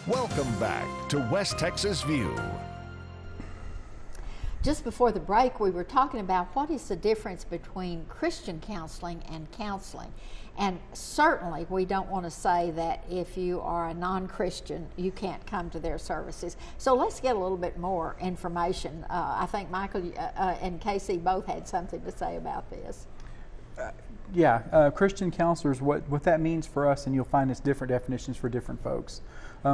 Welcome back to West Texas View. Just before the break, we were talking about what is the difference between Christian counseling and counseling. And certainly we don't want to say that if you are a non-Christian, you can't come to their services. So let's get a little bit more information. I think Michael and Casey both had something to say about this. Christian counselors, what that means for us, and you'll find it's different definitions for different folks.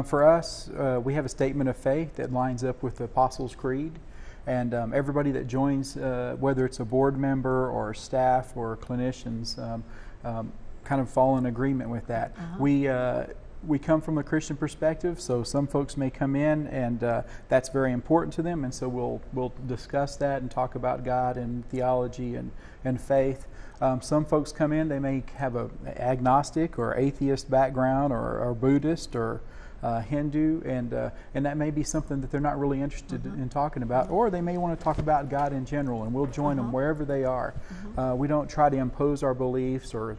For us, we have a statement of faith that lines up with the Apostles' Creed. And everybody that joins, whether it's a board member or staff or clinicians, kind of fall in agreement with that. We come from a Christian perspective, so some folks may come in and that's very important to them, and so we'll discuss that and talk about God and theology and faith. Some folks come in, they may have a agnostic or atheist background or Buddhist or Hindu, and that may be something that they're not really interested in talking about, or they may want to talk about God in general, and we'll join them wherever they are. We don't try to impose our beliefs or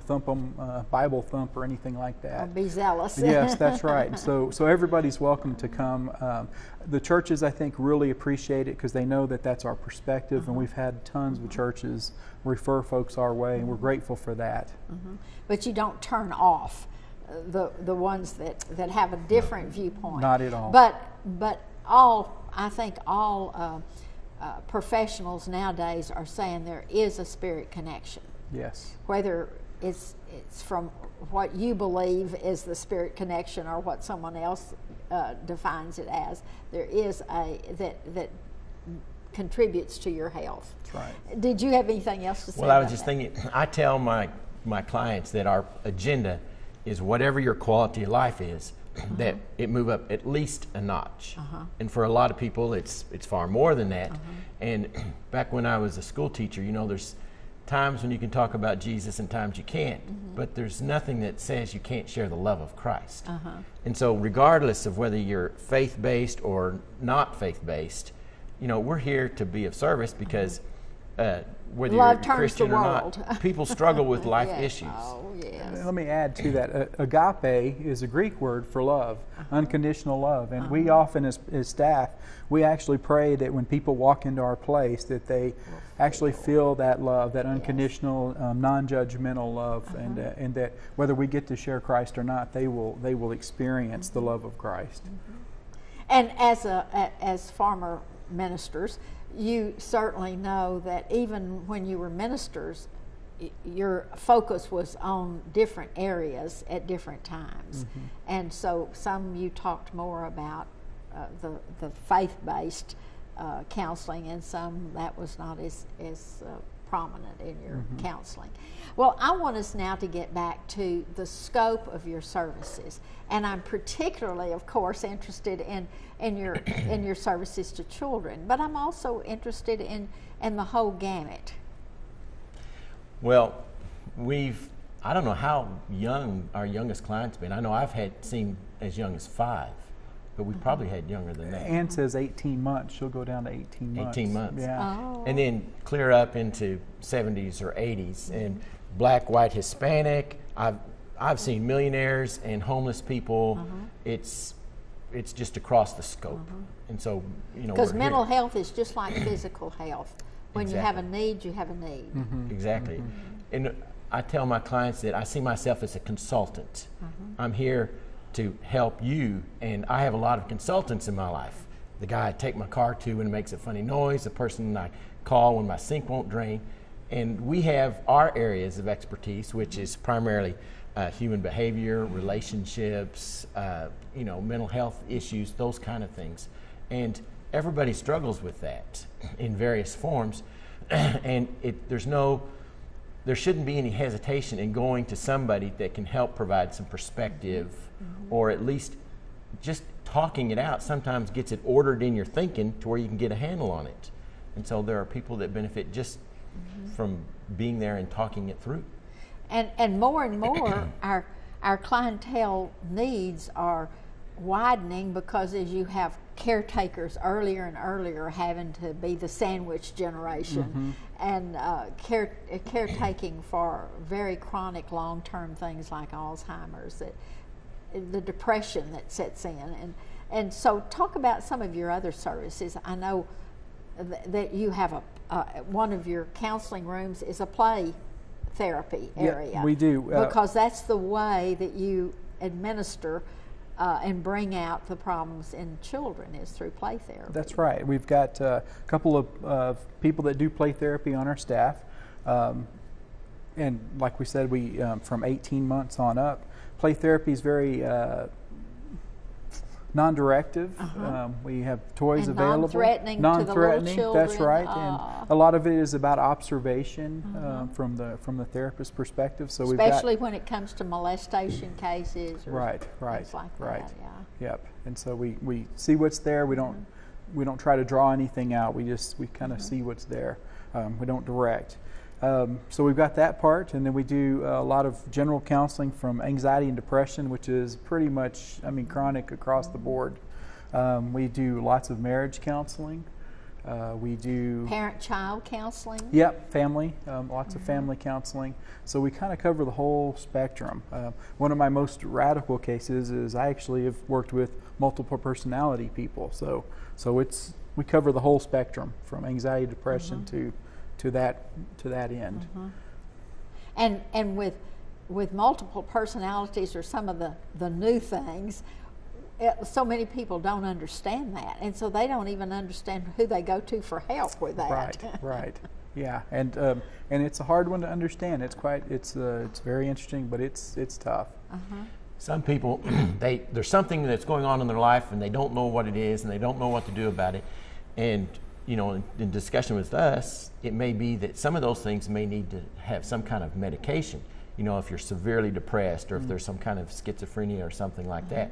thump them, Bible thump or anything like that. Or be zealous. Yes, that's right. So everybody's welcome to come. The churches, I think, really appreciate it because they know that that's our perspective, and we've had tons of churches refer folks our way, and we're grateful for that. But you don't turn off the ones that have a different viewpoint. Not at all. But I think all professionals nowadays are saying there is a spirit connection. Yes. Whether it's from what you believe is the spirit connection or what someone else defines it as, there is that contributes to your health. That's right. Did you have anything else to say? Well, I was just thinking, I tell my clients that our agenda is whatever your quality of life is, that it move up at least a notch. And for a lot of people, it's far more than that. And back when I was a school teacher, there's times when you can talk about Jesus and times you can't, but there's nothing that says you can't share the love of Christ. And so regardless of whether you're faith-based or not faith-based, we're here to be of service because whether love you're Christian or world. not, people struggle with life issues. Oh, yes. Let me add to that. Agape is a Greek word for love, unconditional love. And we often, as staff, we actually pray that when people walk into our place, that they actually feel that love, that unconditional, non-judgmental love, and that whether we get to share Christ or not, they will experience the love of Christ. And as former ministers, you certainly know that even when you were ministers, your focus was on different areas at different times. And so some you talked more about the faith-based counseling, and some that was not as prominent in your counseling. Well, I want us now to get back to the scope of your services, and I'm particularly, of course, interested in your services to children, but I'm also interested in the whole gamut. Well, I don't know how young our youngest client's been. I know I've seen as young as 5, but we probably had younger than that. Ann says 18 months. She'll go down to 18 months. 18 months. Yeah. Oh. And then clear up into 70s or 80s. And Black, white, Hispanic. I've seen millionaires and homeless people. It's just across the scope. And so, because mental health is just like physical health. When you have a need, you have a need. Exactly. And I tell my clients that I see myself as a consultant. I'm here to help you, and I have a lot of consultants in my life. The guy I take my car to when it makes a funny noise, the person I call when my sink won't drain, and we have our areas of expertise, which is primarily human behavior, relationships, mental health issues, those kind of things. And everybody struggles with that in various forms, and there shouldn't be any hesitation in going to somebody that can help provide some perspective, or at least just talking it out sometimes gets it ordered in your thinking to where you can get a handle on it. And so there are people that benefit just from being there and talking it through. And more our clientele needs are widening because as you have caretakers earlier and earlier having to be the sandwich generation and caretaking for very chronic long-term things like Alzheimer's, that the depression that sets in. And so talk about some of your other services. I know that you have one of your counseling rooms is a play therapy area. Yeah, we do. Because that's the way that you administer and bring out the problems in children, is through play therapy. That's right. We've got a couple of people that do play therapy on our staff. And like we said, we from 18 months on up, play therapy is very non-directive. We have toys and available. Non-threatening to the little children. That's right. And a lot of it is about observation from the therapist's perspective. So especially when it comes to molestation cases or right, things like that. Yeah. Yep. And so we see what's there. We don't try to draw anything out. We kind of see what's there. We don't direct. So we've got that part, and then we do a lot of general counseling from anxiety and depression, which is pretty much, chronic across the board. We do lots of marriage counseling. We do parent-child counseling. Yep, family, lots of family counseling. So we kind of cover the whole spectrum. One of my most radical cases is I actually have worked with multiple personality people. So we cover the whole spectrum from anxiety, depression to that end. And with multiple personalities or some of the new things, so many people don't understand that, and so they don't even understand who they go to for help with that. Right. Yeah, and it's a hard one to understand. It's very interesting, but it's tough. Some people, there's something that's going on in their life and they don't know what it is and they don't know what to do about it. And in discussion with us, it may be that some of those things may need to have some kind of medication. If you're severely depressed or if there's some kind of schizophrenia or something like that.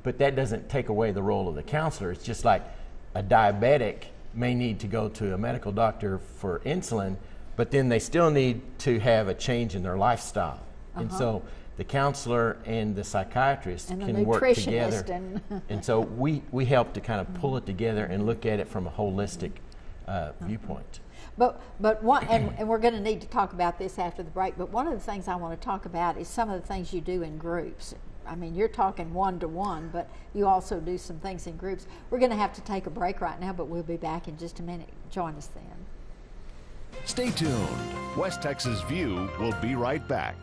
But that doesn't take away the role of the counselor. It's just like a diabetic may need to go to a medical doctor for insulin, but then they still need to have a change in their lifestyle. And so the counselor and the psychiatrist can work together. And so we help to kind of pull it together and look at it from a holistic viewpoint. But one, and we're going to need to talk about this after the break, but one of the things I want to talk about is some of the things you do in groups. You're talking one-to-one, but you also do some things in groups. We're going to have to take a break right now, but we'll be back in just a minute. Join us then. Stay tuned. West Texas View will be right back.